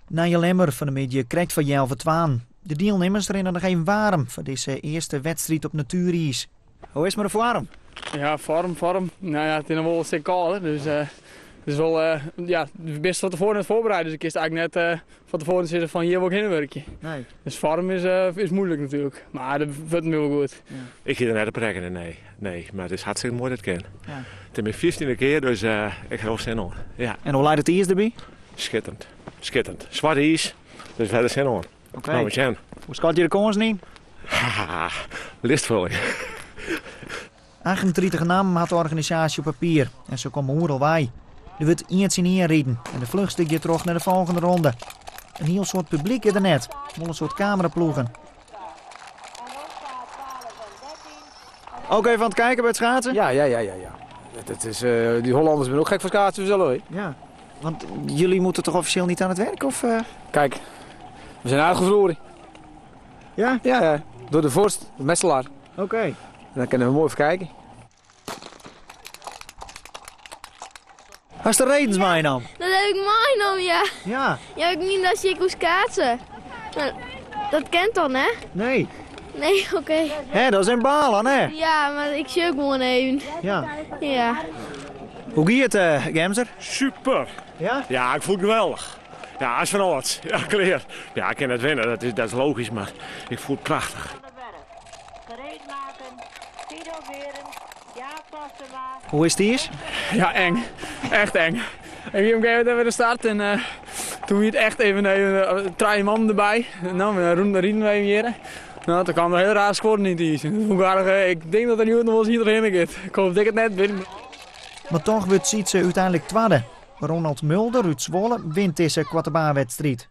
Nije Lemmer van de media krijgt van Jelve Twaan. De deelnemers rennen nog even warm voor deze eerste wedstrijd op natuurijs. Hoe is het met de vorm? Ja, vorm. Nou ja, het is nog wel een stuk koud, dus het is wel best van tevoren net voorbereid. Dus ik is eigenlijk net van tevoren zitten van hier wil ik heen werken. Nee. Dus vorm is moeilijk natuurlijk, maar dat wordt me wel goed. Ja. Ik ga er net op rekenen, nee. Maar het is hartstikke mooi dat ik ken. Ja. Het is mijn 15e keer, dus ik ga er zin in. Ja. En hoe leidt het eerst erbij? Schitterend. Zwart is, dus verder zin in. Oké. Nou, met Jen. Hoe schat je de kans niet? Haha, listvulling. 38 namen had de organisatie op papier en ze komen overal bij. Er wordt eens in één rijden en de vluchtstuk gaat terug naar de volgende ronde. Een heel soort publiek is er net, wel een soort cameraploegen. Ook even aan het kijken bij het schaatsen? Ja. Het is, die Hollanders zijn ook gek voor schaatsen, we zullen hoor. Ja. Want jullie moeten toch officieel niet aan het werk? Of, Kijk, we zijn uitgevroren. Ja? Ja. Door de vorst, de metselaar. Oké. En dan kunnen we mooi even kijken. Has de redens mij dan? Dat heb ik meegenomen, ja. Ja. Ja, ik niet dat ik hoe schaatsen. Maar dat kent dan, hè? Nee. Nee, oké. Hé, dat is een balen, hè? Ja, maar ik zie ook gewoon even. Ja. Ja. Hoe gaat het, Gemser? Super. Ja? Ja, ik voel het geweldig. Ja, als van alles. Ja, clear. Ja, ik kan het winnen, dat is logisch, maar ik voel het prachtig. Gereed maken, finoveren, ja, passen maar. Hoe is het hier? Ja, eng. Echt eng. Ik heb op een gegeven moment de start en toen het echt even 3 man erbij. Nou, we rieden we even hier. Nou, toen kwam er heel raar scoren niet eens. Ik denk dat er nu nog wel eens iedereen gaat. Ik hoop dat ik het net win. Maar toch wordt Sietse uiteindelijk tweede. Ronald Mulder uit Zwolle wint deze kwatterbaanwedstrijd.